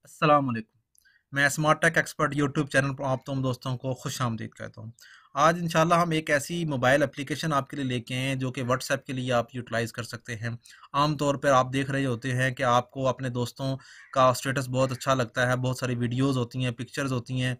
अस्सलाम वालेकुम। मैं smart tech expert YouTube channel पर आप तुम दोस्तों को खुश आमदीद कहता हूँ। आज इंशाल्लाह हम एक ऐसी मोबाइल एप्लीकेशन आपके लिए लेके आए हैं जो कि व्हाट्सएप के लिए आप यूटिलाइज़ कर सकते हैं। आम तौर पर आप देख रहे होते हैं कि आपको अपने दोस्तों का स्टेटस बहुत अच्छा लगता है, बहुत सारी वीडियोज़ होती हैं, पिक्चर्स होती हैं,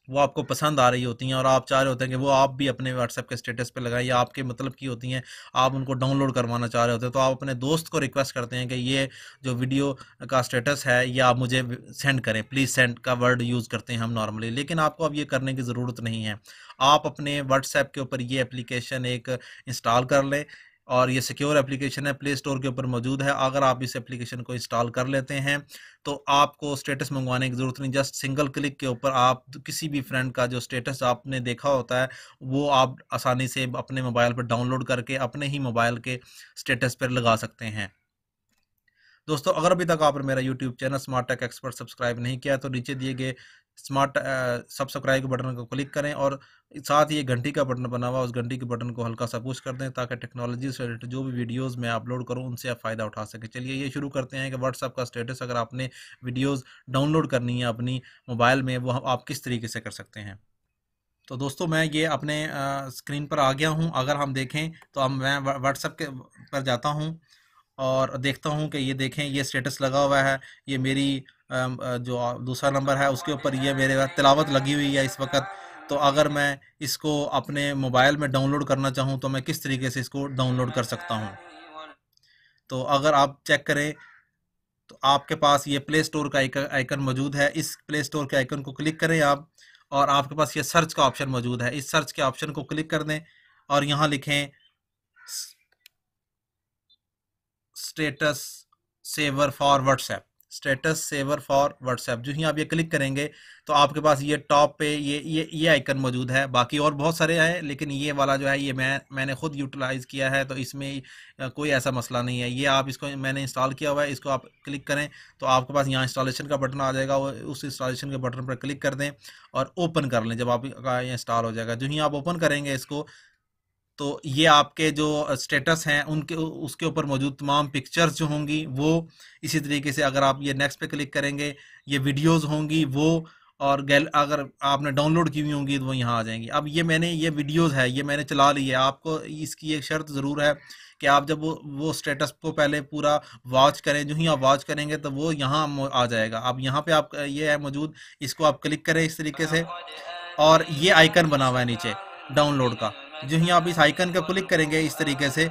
वो आपको पसंद आ रही होती हैं और आप चाह रहे होते हैं कि वो आप भी अपने व्हाट्सएप के स्टेटस पे लगाएं या आपके मतलब की होती हैं, आप उनको डाउनलोड करवाना चाह रहे होते हैं, तो आप अपने दोस्त को रिक्वेस्ट करते हैं कि ये जो वीडियो का स्टेटस है ये आप मुझे सेंड करें, प्लीज़ सेंड का वर्ड यूज़ करते हैं हम नॉर्मली, लेकिन आपको अब ये करने की ज़रूरत नहीं है। आप अपने व्हाट्सएप के ऊपर ये एप्लीकेशन एक इंस्टॉल कर लें और ये सिक्योर एप्लीकेशन है, प्ले स्टोर के ऊपर मौजूद है। अगर आप इस एप्लीकेशन को इंस्टॉल कर लेते हैं तो आपको स्टेटस मंगवाने की ज़रूरत नहीं, जस्ट सिंगल क्लिक के ऊपर आप किसी भी फ्रेंड का जो स्टेटस आपने देखा होता है वो आप आसानी से अपने मोबाइल पर डाउनलोड करके अपने ही मोबाइल के स्टेटस पर लगा सकते हैं। दोस्तों, अगर अभी तक आपने मेरा YouTube channel smart tech expert subscribe नहीं किया तो नीचे दिए गए सब्सक्राइब के बटन को क्लिक करें और साथ ही एक घंटी का बटन बना हुआ उस घंटी के बटन को हल्का सा पुश कर दें ताकि टेक्नोलॉजी से रिलेटेड जो भी वीडियोस मैं अपलोड करूं उनसे आप फ़ायदा उठा सकें। चलिए ये शुरू करते हैं कि व्हाट्सएप का स्टेटस अगर आपने वीडियोज़ डाउनलोड करनी है अपनी मोबाइल में, वो आप किस तरीके से कर सकते हैं। तो दोस्तों, मैं ये अपने स्क्रीन पर आ गया हूँ। अगर हम देखें तो अब मैं व्हाट्सएप के पर जाता हूँ और देखता हूँ कि ये देखें ये स्टेटस लगा हुआ है। ये मेरी जो दूसरा नंबर है उसके ऊपर ये मेरे पास तिलावत लगी हुई है इस वक्त। तो अगर मैं इसको अपने मोबाइल में डाउनलोड करना चाहूँ तो मैं किस तरीके से इसको डाउनलोड कर सकता हूँ। तो अगर आप चेक करें तो आपके पास ये प्ले स्टोर का आइकन मौजूद है। इस प्ले स्टोर के आइकन को क्लिक करें आप और आपके पास ये सर्च का ऑप्शन मौजूद है। इस सर्च के ऑप्शन को क्लिक कर दें और यहाँ लिखें status saver for WhatsApp. Status saver for WhatsApp जो ही आप ये क्लिक करेंगे तो आपके पास ये टॉप पे ये आइकन मौजूद है। बाकी और बहुत सारे हैं लेकिन ये वाला जो है ये मैंने खुद यूटिलाइज किया है, तो इसमें कोई ऐसा मसला नहीं है। ये आप इसको मैंने इंस्टॉल किया हुआ है, इसको आप क्लिक करें तो आपके पास यहाँ इंस्टॉलेशन का बटन आ जाएगा। उस इंस्टॉलेशन के बटन पर क्लिक कर दें और ओपन कर लें। जब आपका ये इंस्टॉल हो जाएगा, जो ही आप ओपन करेंगे इसको तो ये आपके जो स्टेटस हैं उनके उसके ऊपर मौजूद तमाम पिक्चर्स जो होंगी वो इसी तरीके से अगर आप ये नेक्स्ट पे क्लिक करेंगे ये वीडियोस होंगी वो, और गैल अगर आपने डाउनलोड की हुई होंगी तो वो यहाँ आ जाएंगी। अब ये वीडियोस है, ये मैंने चला ली है। आपको इसकी एक शर्त ज़रूर है कि आप जब वो स्टेटस को पहले पूरा वॉच करें। जो ही आप वॉच करेंगे तो वो यहाँ आ जाएगा। अब यहाँ पे आप ये है मौजूद, इसको आप क्लिक करें इस तरीके से और ये आइकन बना हुआ है नीचे डाउनलोड का। जो ही आप इस आइकन का क्लिक करेंगे इस तरीके से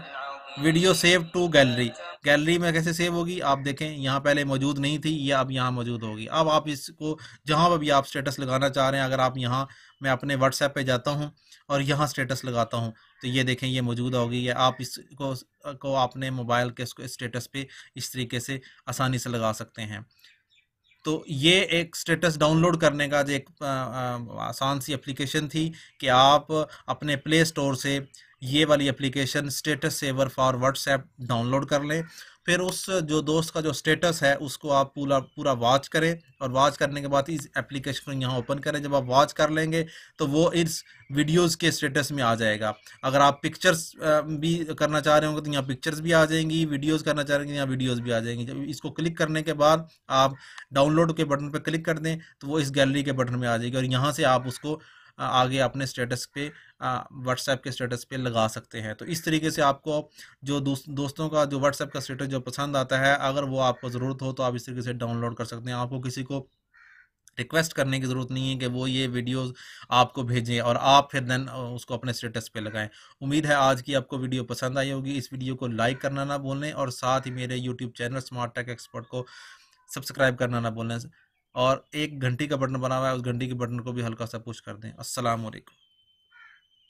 video save to gallery, gallery में कैसे सेव होगी आप देखें, यहाँ पहले मौजूद नहीं थी, ये अब यहाँ मौजूद होगी। अब आप इसको जहाँ पर भी आप स्टेटस लगाना चाह रहे हैं, अगर आप यहाँ मैं अपने व्हाट्सएप पे जाता हूँ और यहाँ स्टेटस लगाता हूँ तो ये देखें ये मौजूद होगी। ये आप इसको को अपने मोबाइल के स्टेटस पे इस तरीके से आसानी से लगा सकते हैं। तो ये एक स्टेटस डाउनलोड करने का जो एक आसान सी एप्लीकेशन थी कि आप अपने प्ले स्टोर से ये वाली application status saver for WhatsApp download कर लें। फिर उस जो दोस्त का जो स्टेटस है उसको आप पूरा पूरा वॉच करें और वॉच करने के बाद इस एप्लीकेशन को यहाँ ओपन करें। जब आप वॉच कर लेंगे तो वो इस वीडियोस के स्टेटस में आ जाएगा। अगर आप पिक्चर्स भी करना चाह रहे होंगे तो यहाँ पिक्चर्स भी आ जाएंगी, वीडियोस करना चाह रहे हैं यहाँ वीडियोस भी आ जाएंगी। जब इसको क्लिक करने के बाद आप डाउनलोड के बटन पर क्लिक कर दें तो वो इस गैलरी के बटन में आ जाएगी और यहाँ से आप उसको आगे अपने स्टेटस पे व्हाट्सएप के स्टेटस पे लगा सकते हैं। तो इस तरीके से आपको जो दोस्तों का जो व्हाट्सएप का स्टेटस जो पसंद आता है, अगर वो आपको ज़रूरत हो तो आप इस तरीके से डाउनलोड कर सकते हैं। आपको किसी को रिक्वेस्ट करने की ज़रूरत नहीं है कि वो ये वीडियोस आपको भेजें और आप फिर देन उसको अपने स्टेटस पे लगाएं। उम्मीद है आज की आपको वीडियो पसंद आई होगी। इस वीडियो को लाइक करना ना भूलें और साथ ही मेरे YouTube channel smart tech expert को सब्सक्राइब करना ना भूलें और एक घंटी का बटन बना हुआ है उस घंटी के बटन को भी हल्का सा पुश कर दें। अस्सलाम वालेकुम।